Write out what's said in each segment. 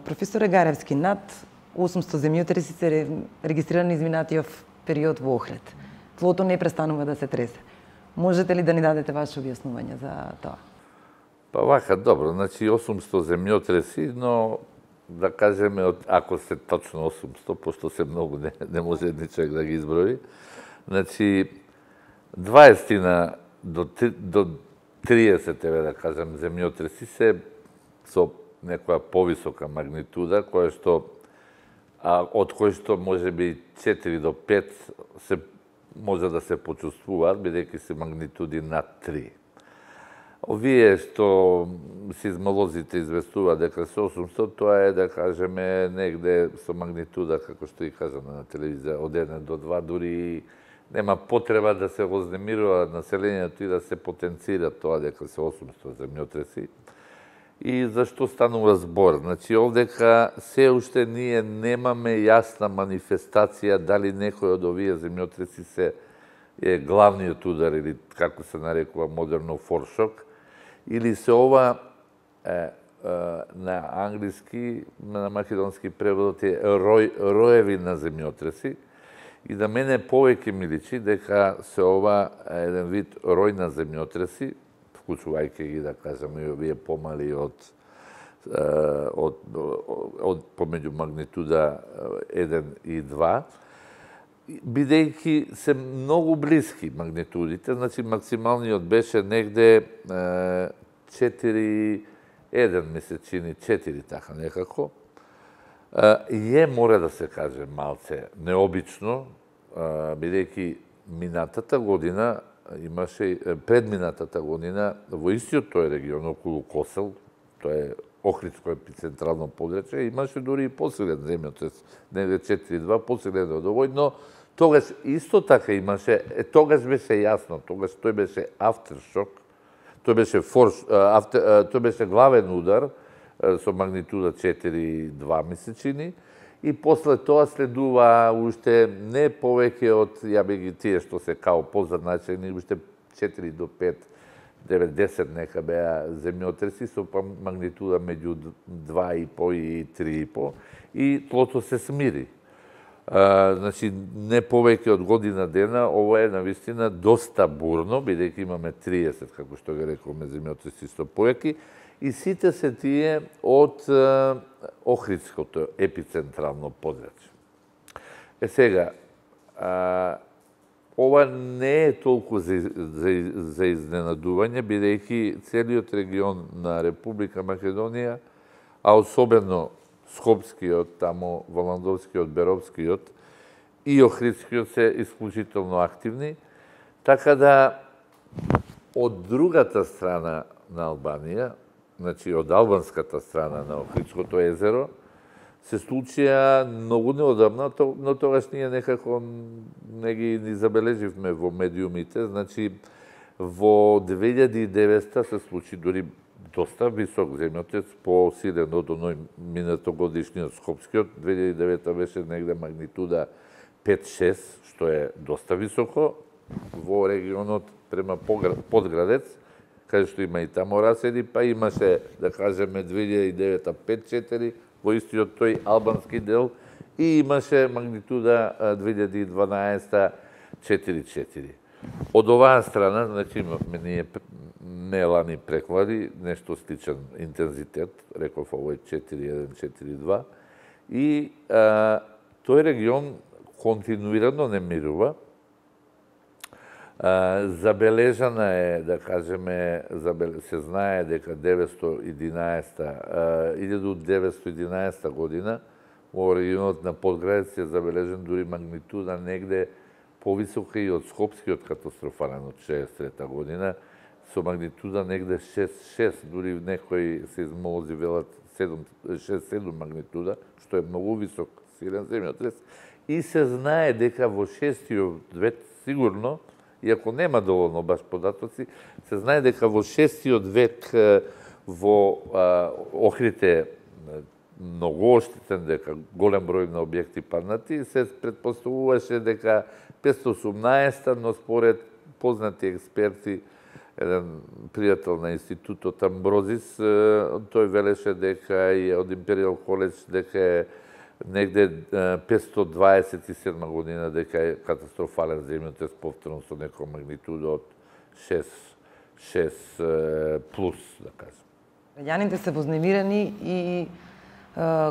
Професоре Гаревски, над 800 земјотреси се регистрирани изминатиот период во Охрид. Тлото не престанува да се тресе. Можете ли да ни дадете ваше објаснување за тоа? Па вака, добро, значи 800 земјотреси, но да кажеме, ако се точно 800, пошто се многу, не може едни човек да ги изброи, значи 20 до 30, да кажем, земјотреси се со некоја повисока магнитуда, која што од кој што може би 4 до 5 се може да се почувствуваат, бидејќи се магнитуди над 3. Овие што сизмолозите известуваат дека се 800, тоа е, да кажеме, негде со магнитуда, како што и кажаме на телевизија, од 1 до 2, дури нема потреба да се вознемирува населението и да се потенцира тоа дека се 800 земјотреси. И зашто станува збор? Значи, овдека се уште ние немаме јасна манифестација дали некој од овие земјотреси се е главниот удар, или како се нарекува модерно форшок, или се ова на англиски, на македонски преводот е роеви на земјотреси, и да мене повеќе ми личи дека се ова еден вид рој на земјотреси, вклучувајќи ги, да кажеме, и овие помали од помеѓу магнитуда 1 и 2, бидејќи се многу блиски магнитудите, значи максималниот беше негде 4,1 ми се чини, 4 така некако. Мора да се каже малце необично, бидејќи минатата година имаше, предминатата година, во истиот тој регион, околу Косел, тоа е Охридско епицентрално подречје, имаше дури и посилен земјотрес, негде 4,2, посилен од овој, но тогаш исто така имаше, тогаш беше јасно, тогаш тој беше афтершок, тој беше главен удар со магнитуда 4,2 ми се чини, и после тоа следува уште не повеќе од, ја би ги тие што се као позадначени, уште 4 до 5, 9, 10 нека беа земјотреси со магнитуда меѓу 2,5 и 3,5, и тлото се смири. Значи, не повеќе од година дена, ова е навистина доста бурно, бидејќи имаме 30, како што ги рековме, земјотреси со појаки, и сите се тие од Охридското епицентрално подречје. Сега, ова не е толку за изненадување, бидејќи целиот регион на Република Македонија, а особено Скопскиот, тамо Воландовскиот, Беровскиот и Охридскиот се исклучително активни, така да од другата страна на Албанија, значи од албанската страна на Охридското езеро, се случија многу неодамна, но тогаш ние некако не ги забележивме во медиумите. Значи, во 2009 се случи дури доста висок земјотрес, посилен од оној минатогодишниот Скопскиот. 2009 беше негде магнитуда 5-6, што е доста високо во регионот према Подградец, каде што има и тамо раседи, па имаше, да кажеме, 2009 5-4 во истиот тој албански дел, и имаше магнитуда 2012 4-4. Од оваа страна, значи, имаме ние нелани преклади, нешто сличен интензитет, реков овој 4-1, 4-2, и тој регион континуирано не мирува. Забележана е, да кажеме, се знае дека 1911 година во регионот на Подградец е забележен дури магнитуда негде повисока и од Скопскиот катастрофален од 63 година, со магнитуда негде 6-6, дури некои сеизмолози велат 6-7 магнитуда, што е многу висок силен земјотрес, и се знае дека во 6-тиот век сигурно, иако нема доволно баш податоци, се знае дека во 6-тиот век во Охрид е многу оштетен, дека голем број на објекти паднати, се предпоставуваше дека 518, но според познати експерти еден пријател на институтот Амброзис, тој велеше дека и од Империјал коледж дека е негде 527 година дека е катастрофален земјотрес повторно со некоја магнитуда од 6 плюс, да кажем. Граѓаните се вознемирени и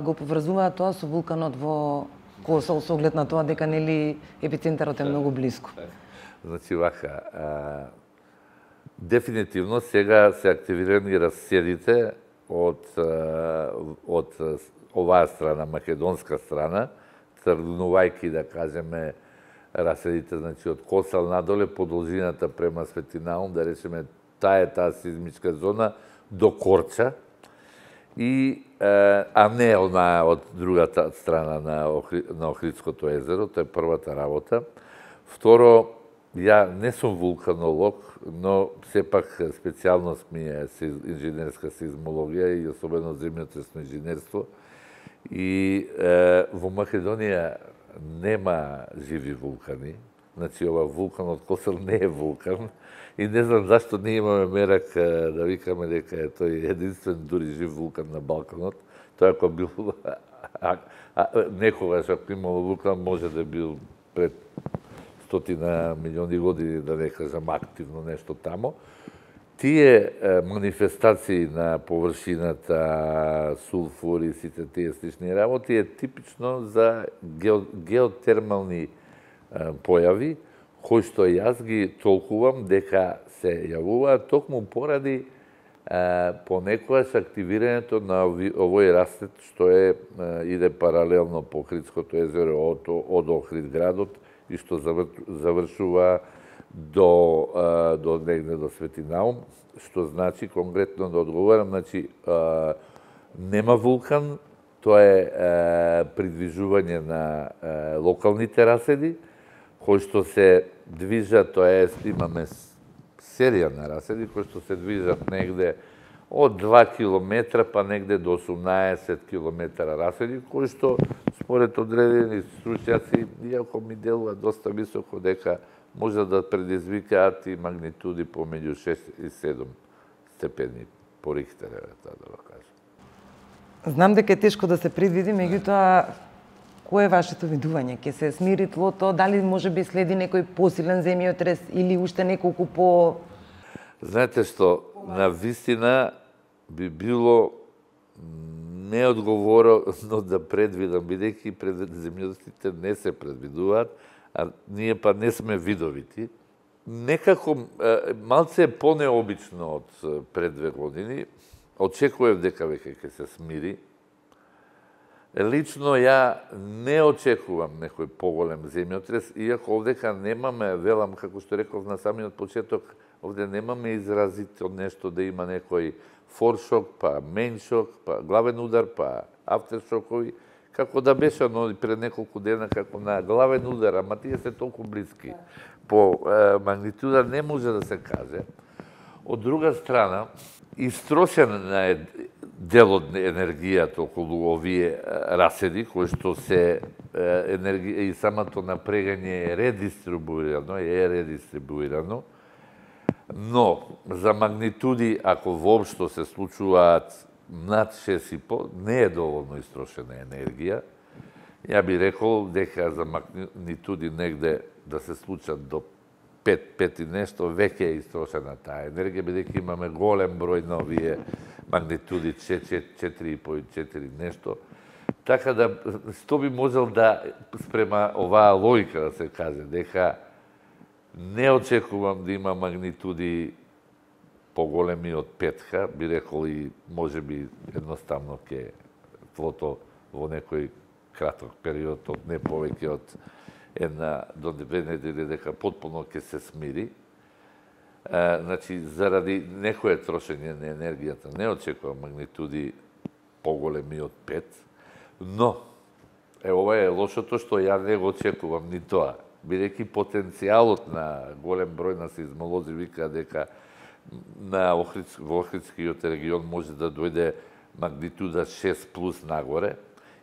го поврзуваат тоа со вулканот во Косол со оглед на тоа дека нели епицентарот е многу блиску. Значи вака, дефинитивно сега се активирани разседите од оваа страна, македонска страна, тргнувајќи, да кажеме, разседите, значи од Косал надоле по должината према Светинаум, да речеме таа сизмичка зона до Корча, а не онаа од другата страна на Охридското езеро, тоа е првата работа. Второ, ја не сум вулканолог, но сепак специјалност ми е инженерска сизмологија и особено земјотресно инженерство. И во Македонија нема живи вулкани. Значи, ова вулканот Косел не е вулкан. И не знам зашто не имаме мерак да викаме дека е тој единствен дури жив вулкан на Балканот. Тој ако бил некогаш ако имало вулкан, може да бил пред 100 милиони години, да не кажам активно нешто тамо. Тие манифестации на површината, сулфур и сите тие слични работи е типично за геотермални појави, кои што јас ги толкувам дека се јавуваат токму поради понекогаш активирањето на овој растет што иде паралелно по Охридското езеро од Охрид градот и што завршува до негде до Светинаум, што значи конкретно да одговорам, значи нема вулкан, тоа е придвижување на локалните раседи кои што се движат, тоа е имаме серија на раседи кои што се движат негде од 2 километра па негде до 18 километра раседи, кои што според одредени стручњаци, иако ми делува доста високо, дека може да предизвикаат и магнитуди помеѓу 6 и 7 степени по Рихтер, да го кажам. Знам дека е тешко да се предвиди, меѓутоа, кое е вашето видување? Ќе се смири тлото? Дали може би следи некој посилен земјотрес или уште неколку по... Знаете што, на вистина би било неодговорно да предвидам, бидејќи земјотресите не се предвидуваат, а ние па не сме видовити. Некако малце понеобично од пред 2 години. Очекував дека веќе ќе се смири. Лично ја не очекувам некој поголем земјотрес, иако овдека немаме, велам, како што реков на самиот почеток, овде немаме изразито нешто да има некој форшок, па меншок, па главен удар, па афтершокови, како да беше пред неколку дена како на главен удар, ама тие се толку блиски. По магнитуда не може да се каже. Од друга страна, истрошен е дел од енергијата околу овие раседи, кои што се енергија и самото напрегање е редистрибуирано, но за магнитуди, ако воопшто се случуваат над 6,5, не е доволно истрошена енергија. Ја би рекол дека за магнитуди негде да се случат до 5 и нешто, веќе е истрошена таа енергија, бидејќи имаме голем број на овие магнитуди 4,5 и 4 нешто. Така да, што би можел да спрема оваа логика да се каже, дека не очекувам да има магнитуди поголеми од 5, би рекол и може би едноставно ќе тлото во некој краток период од не повеќе од 1 до 2 недели дека потполно ќе се смири. Значи, заради некое трошење на енергијата не очекувам магнитуди поголеми од 5, но ова е лошото што ја не го очекувам ни тоа, бидејќи потенцијалот на голем број на сизмолози вика дека во Охридскиот регион може да дојде магнитуда 6 плюс нагоре,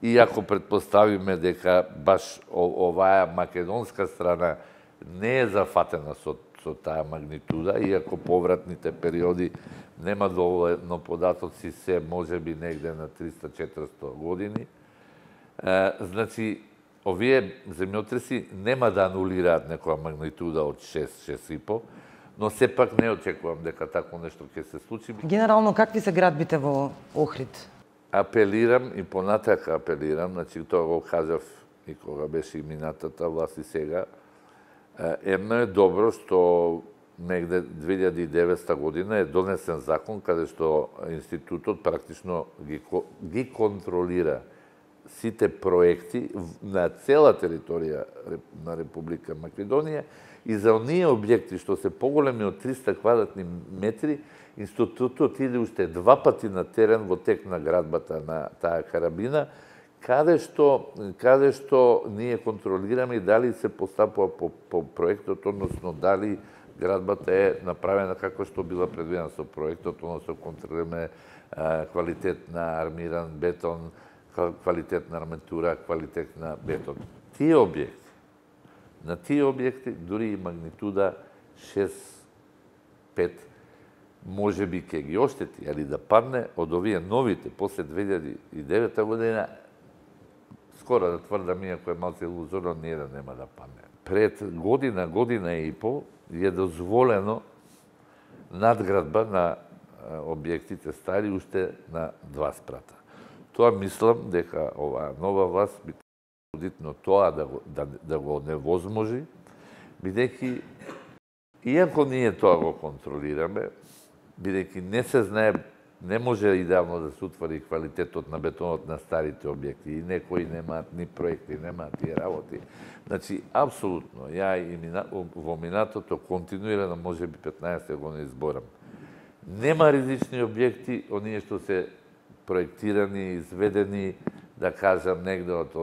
и ако предпоставиме дека баш оваа македонска страна не е зафатена со со таа магнитуда, иако повратните периоди нема доволно податоци, се можеби негде на 300-400 години. Значи, овие земјотреси нема да анулираат некоја магнитуда од 6-6,5, но сепак не очекувам дека тако нешто ќе се случи. Генерално, какви се градбите во Охрид? Апелирам и понатака апелирам, значи тоа го кажав и кога беше и минатата власт и сега. Едно е добро што негде 2009 година е донесен закон каде што институтот практично ги контролира сите проекти на цела територија на Република Македонија и за оние објекти што се поголеми од 300 квадратни метри, институтот иде уште 2 пати на терен во тек на градбата на таа карабина, каде што ние контролираме дали се постапува по проектот, односно дали градбата е направена како што била предвидена со проектот, односно контролираме квалитет на армиран бетон, квалитет на арматура, квалитет на бетон. На тие објекти, дури и магнитуда 6-5, може би ќе ги оштети, али да падне од овие новите, после 2009 година, скоро да тврдам, иако е малце илузорно, ниеден нема да падне. Пред година и пол, е дозволено надградба на објектите стари уште на 2 спрата. Тоа мислам дека оваа нова власт би трудитно тоа да го невозможи, бидејќи иако ние тоа го контролираме, бидејќи не се знае, не може идеално да се утвари квалитетот на бетонот на старите објекти и некои немаат ни проекти, немаат тие работи. Значи, апсолутно, ја и во минатото континуирано, може би 15 години изборам. Нема ризични објекти, оние што се проектирани, изведени, да кажам, негде од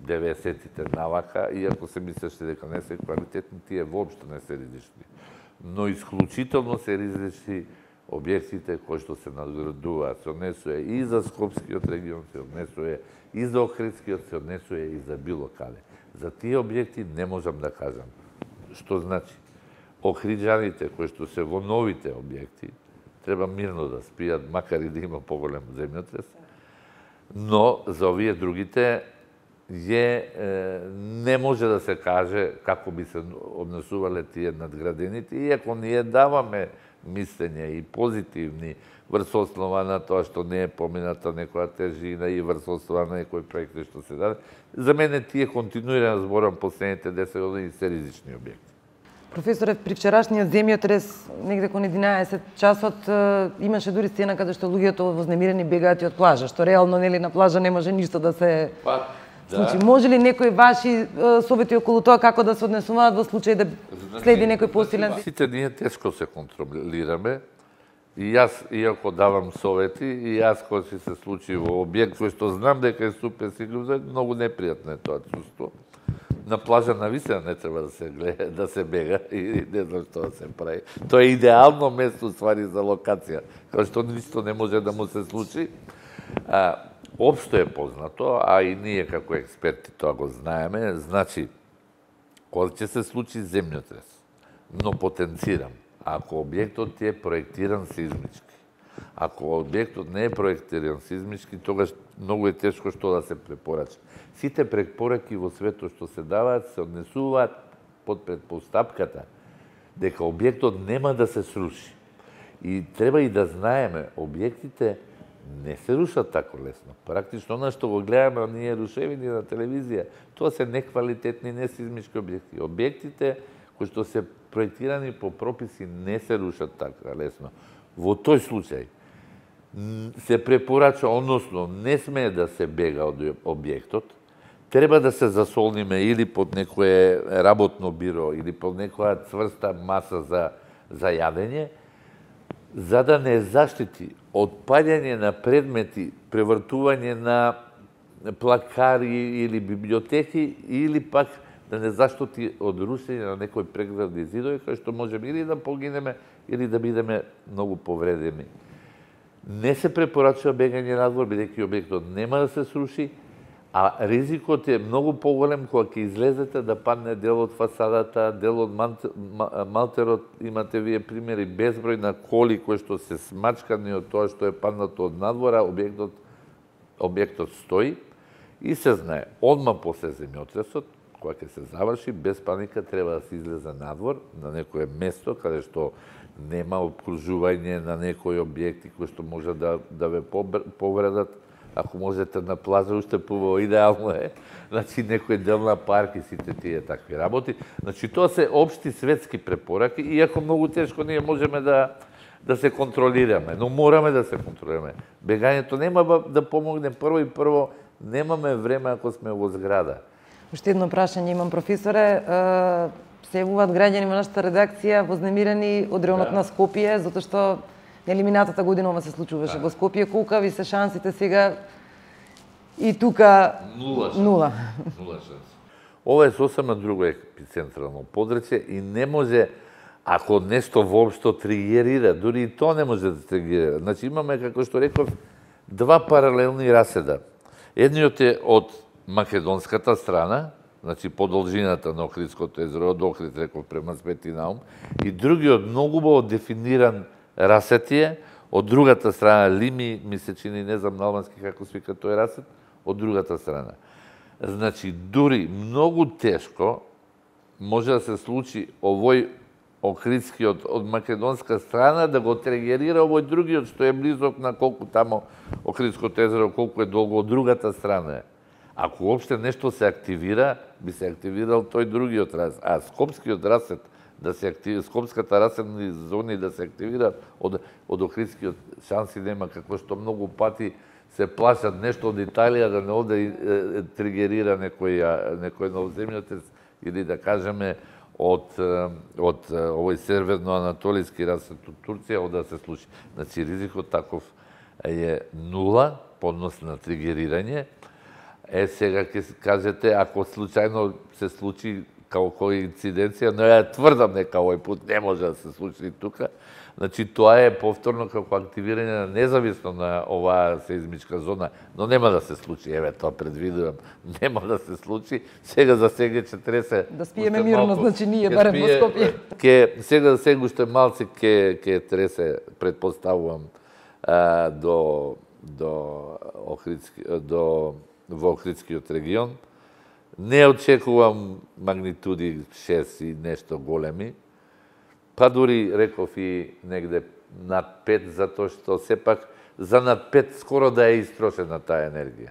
90-тите навака, иако се мислеше дека не се квалитетни, тие воопшто не се ризични. Но исклучително се ризични објектите кои што се надградуваат, се однесува и за Скопскиот регион, се однесува и за Охридскиот, се однесува и за било каде. За тие објекти не можам да кажам. Што значи? Охриджаните кои што се во новите објекти треба мирно да спијат, макар и да има поголем земјотрес, но за овие другите не може да се каже како би се однесувале тие надградените, иако ние даваме мислења и позитивни врз основа на тоа што не е помината некоја тежина и врз основа на некои проекти што се даде. За мене тие континуирано зборам последните 10 години се ризични објекти. Професоре, при вчерашниот земјотрес, негде кон 11 часот, имаше дури сцена каде што луѓето вознемирени бегаат и од плажа, што реално нели на плажа не може ништо да се случи. Може ли некои ваши совети околу тоа како да се однесуваат во случај да следи некој посилен? Сите ние тешко се контролираме. И јас, иако давам совети, и јас кој си се случи во објект кој што знам дека е супер сигурен, многу непријатно е тоа чувство. На плажа навистина не треба да се гледа, да се бега и не знам што да се прави. Тоа е идеално место ствари за локација, кај што ништо не може да му се случи. Општо е познато, а и ние како експерти тоа го знаеме, значи, кога ќе се случи земјотрес, но потенцирам, ако објектот е проектиран сизмички, ако објектот не е проектиран сизмички, тогаш многу е тешко што да се препорача. Сите препораки во светот што се даваат се однесуваат под предпоставката дека објектот нема да се сруши. И треба и да знаеме, објектите не се рушат тако лесно. Практично она што го гледаме оние рушевини на телевизија, тоа се неквалитетни, несизмички објекти. Објектите кои што се проектирани по прописи не се рушат така лесно. Во тој случај се препорача, односно не смее да се бега од објектот, треба да се засолниме или под некое работно биро или под некоја цврста маса за јадење, за да не заштити од паѓање на предмети, превртување на плакари или библиотеки, или пак да не заштити од рушење на некои преградни зидови, кај што можеме или да погинеме, или да бидеме многу повредени. Не се препорачува бегање надвор, бидејќи објектот нема да се сруши, А ризикот е многу поголем кога ќе излезете да падне дел од фасадата, дел од малтерот, имате вие примери безброј на коли кои што се смачкани од тоа што е паднато од надвора, објектот стои и се знае, одма после земјотресот, кога ќе се заврши, без паника треба да се излезе надвор, на некое место каде што нема обкружување на некои објекти кои што може да ве повредат. Ако можете на плажа, уште побаво, идеално е. Значи, некој дел на парк и сите тие такви работи. Значи, тоа се општи светски препораки, иако многу тешко ние можеме да се контролираме, но мораме да се контролираме. Бегањето нема да помогне прво, немаме време ако сме во зграда. Уште едно прашање имам, професоре. Се јавуваат граѓани во нашата редакција вознемирени од районот на Скопје, затоа што минатата година ова се случуваше во Скопје. Колкави се шансите сега и тука? Нула шанс. Ова е сосема друго епицентрално подрачје и не може, ако нешто воопшто тригерира, дури и тоа не може да тригерира. Значи имаме, како што реков, два паралелни раседа. Едниот е од македонската страна, значи по должината на Охридското езеро, од Охрид, реков, према Свети Наум, и другиот многу убаво дефиниран расетие, од другата страна Лими, ми се чини, не знам на албански како се вика тој расет, од другата страна. Значи, дури многу тешко може да се случи овој Охридскиот од македонска страна да го тригерира овој другиот што е близок на колку тамо Охридското езеро, колку е долго од другата страна. Ако уопште нешто се активира, би се активирал тој другиот расет. А Скопскиот расет да се активира, скопската расетни зони да се активираат од Охридскиот шанси нема, како што многу пати се плашат нешто од Италија да не оде тригерира некој нов земјотрес или да кажеме од овој северно-анатолиски расет од Турција да се случи. Значи ризикот таков е нула по однос на тригерирање. Сега ќе кажете, ако случајно се случи као коинциденција, но ја тврдам дека овој пат не може да се случи тука. Значи, тоа е повторно како активирање на независно на оваа сеизмичка зона, но нема да се случи, еве, тоа предвидувам, нема да се случи. Сега за сега ќе тресе... Да спиеме мирно, значи ние барем во Скопје. Сега уште малци ќе тресе, предпоставувам, во Охридскиот регион. Не очекувам магнитуди 6 и нешто големи, па дури реков и негде над 5, затоа што сепак за над 5 скоро да е истрошена таа енергија.